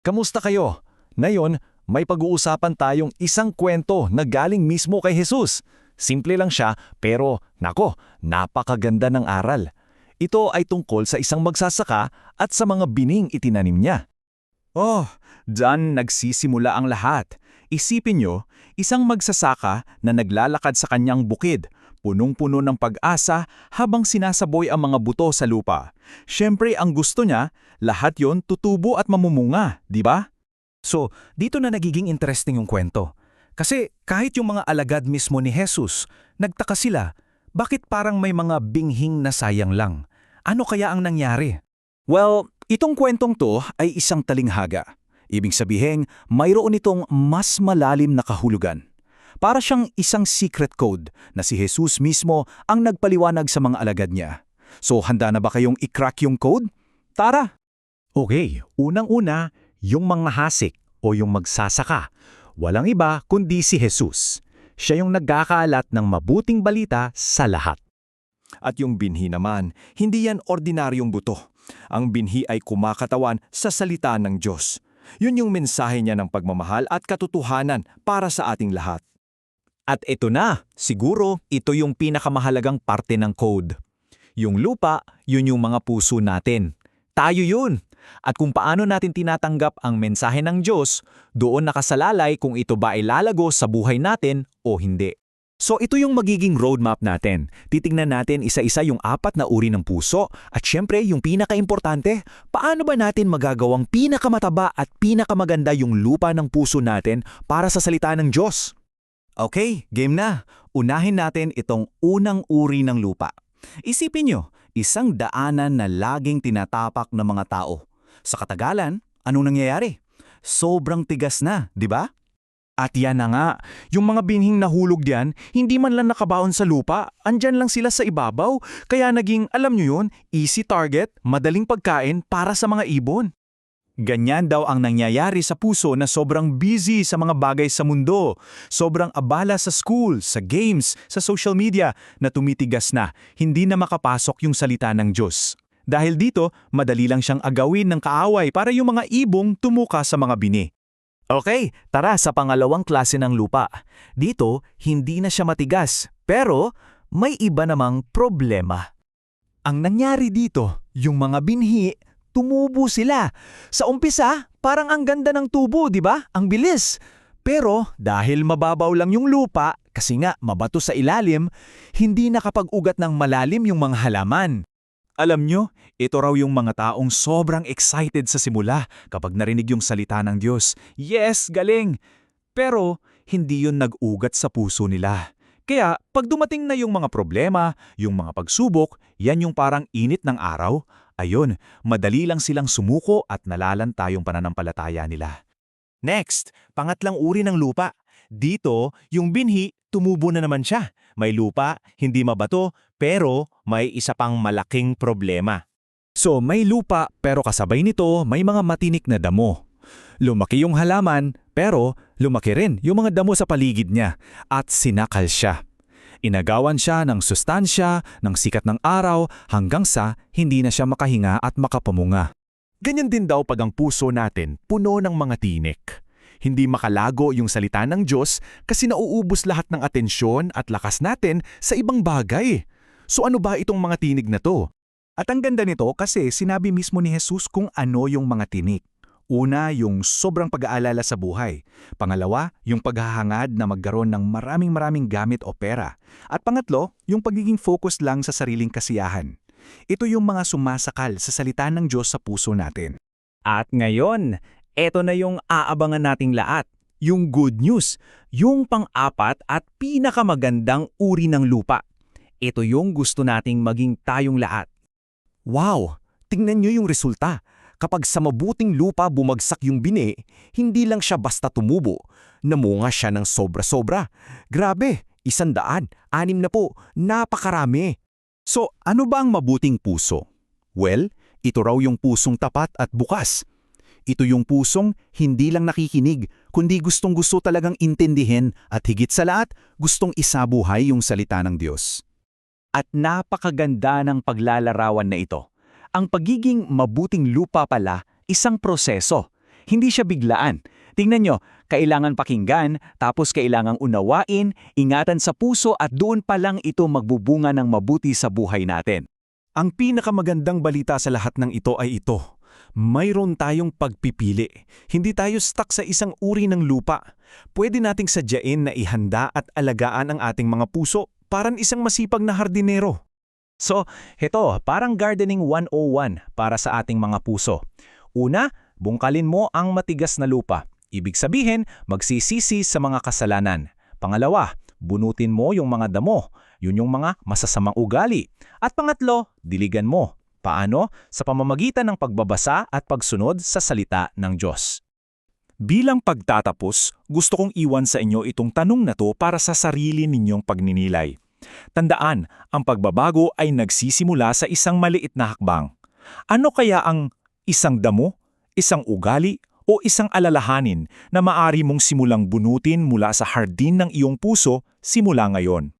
Kamusta kayo? Ngayon, may pag-uusapan tayong isang kwento na galing mismo kay Jesus. Simple lang siya, pero nako, napakaganda ng aral. Ito ay tungkol sa isang magsasaka at sa mga bining itinanim niya. Oh, diyan nagsisimula ang lahat. Isipin nyo, isang magsasaka na naglalakad sa kanyang bukid, punong-puno ng pag-asa habang sinasaboy ang mga buto sa lupa. Siyempre ang gusto niya, lahat yon tutubo at mamumunga, di ba? So, dito na nagiging interesting yung kwento. Kasi kahit yung mga alagad mismo ni Jesus, nagtaka sila, bakit parang may mga binghing na sayang lang? Ano kaya ang nangyari? Well, itong kwentong to ay isang talinghaga. Ibig sabihin, mayroon itong mas malalim na kahulugan. Para siyang isang secret code na si Jesus mismo ang nagpaliwanag sa mga alagad niya. So handa na ba kayong i-crack yung code? Tara! Okay, unang-una, yung mga hasik o yung magsasaka. Walang iba kundi si Jesus. Siya yung nagkakaalat ng mabuting balita sa lahat. At yung binhi naman, hindi yan ordinaryong buto. Ang binhi ay kumakatawan sa salita ng Diyos. Yun yung mensahe niya ng pagmamahal at katotohanan para sa ating lahat. At ito na, siguro ito yung pinakamahalagang parte ng code. Yung lupa, yun yung mga puso natin. Tayo yun! At kung paano natin tinatanggap ang mensahe ng Diyos, doon nakasalalay kung ito ba ay lalago sa buhay natin o hindi. So ito yung magiging roadmap natin. Titingnan natin isa-isa yung 4 na uri ng puso at syempre yung pinaka-importante, paano ba natin magagawang pinakamataba at pinakamaganda yung lupa ng puso natin para sa salita ng Diyos? Okay, game na. Unahin natin itong unang uri ng lupa. Isipin nyo, isang daanan na laging tinatapak ng mga tao. Sa katagalan, anong nangyayari? Sobrang tigas na, di ba? At yan na nga, yung mga binhing nahulog diyan, hindi man lang nakabaon sa lupa, andyan lang sila sa ibabaw, kaya naging, alam nyo yun, easy target, madaling pagkain para sa mga ibon. Ganyan daw ang nangyayari sa puso na sobrang busy sa mga bagay sa mundo, sobrang abala sa school, sa games, sa social media, na tumitigas na, hindi na makapasok yung salita ng Diyos. Dahil dito, madali lang siyang agawin ng kaaway para yung mga ibong tumuka sa mga bini. Okay, tara sa pangalawang klase ng lupa. Dito, hindi na siya matigas, pero may iba namang problema. Ang nangyari dito, yung mga binhi, tumubo sila. Sa umpisa, parang ang ganda ng tubo, di ba? Ang bilis. Pero dahil mababaw lang yung lupa, kasi nga mabato sa ilalim, hindi nakapag-ugat ng malalim yung mga halaman. Alam nyo, ito raw yung mga taong sobrang excited sa simula kapag narinig yung salita ng Diyos. Yes, galing! Pero hindi yun nag-ugat sa puso nila. Kaya pag dumating na yung mga problema, yung mga pagsubok, yan yung parang init ng araw, ayun, madali lang silang sumuko at nalalanta yung pananampalataya nila. Next, pangatlang uri ng lupa. Dito, yung binhi, tumubo na naman siya. May lupa, hindi mabato, pero may isa pang malaking problema. So may lupa pero kasabay nito may mga matinik na damo. Lumaki yung halaman pero lumaki rin yung mga damo sa paligid niya at sinakal siya. Inagawan siya ng sustansya, ng sikat ng araw hanggang sa hindi na siya makahinga at makapamunga. Ganyan din daw pag ang puso natin puno ng mga tinik. Hindi makalago yung salita ng Diyos kasi nauubos lahat ng atensyon at lakas natin sa ibang bagay. So ano ba itong mga tinig na to? At ang ganda nito kasi sinabi mismo ni Jesus kung ano yung mga tinik. Una, yung sobrang pag-aalala sa buhay. Pangalawa, yung paghahangad na magkaroon ng maraming gamit o pera. At pangatlo, yung pagiging focus lang sa sariling kasiyahan. Ito yung mga sumasakal sa salita ng Diyos sa puso natin. At ngayon, eto na yung aabangan nating lahat. Yung good news, yung pang-4 at pinakamagandang uri ng lupa. Ito yung gusto nating maging tayong lahat. Wow! Tingnan nyo yung resulta. Kapag sa mabuting lupa bumagsak yung bini, hindi lang siya basta tumubo. Namunga siya ng sobra-sobra. Grabe! 100, 60, napakarami. So, ano ba ang mabuting puso? Well, ito raw yung pusong tapat at bukas. Ito yung pusong hindi lang nakikinig, kundi gustong-gusto talagang intindihin at higit sa lahat, gustong isabuhay yung salita ng Diyos. At napakaganda ng paglalarawan na ito. Ang pagiging mabuting lupa pala, isang proseso. Hindi siya biglaan. Tingnan nyo, kailangan pakinggan, tapos kailangang unawain, ingatan sa puso at doon pa lang ito magbubunga ng mabuti sa buhay natin. Ang pinakamagandang balita sa lahat ng ito ay ito. Mayroon tayong pagpipili. Hindi tayo stuck sa isang uri ng lupa. Pwede nating sadyain na ihanda at alagaan ang ating mga puso parang isang masipag na hardinero. So, heto, parang gardening 101 para sa ating mga puso. Una, bungkalin mo ang matigas na lupa. Ibig sabihin, magsisisi sa mga kasalanan. Pangalawa, bunutin mo yung mga damo. Yun yung mga masasamang ugali. At pangatlo, diligan mo. Paano? Sa pamamagitan ng pagbabasa at pagsunod sa salita ng Diyos. Bilang pagtatapos, gusto kong iwan sa inyo itong tanong na to para sa sarili ninyong pagninilay. Tandaan, ang pagbabago ay nagsisimula sa isang maliit na hakbang. Ano kaya ang isang damo, isang ugali, o isang alalahanin na maari mong simulang bunutin mula sa hardin ng iyong puso simula ngayon?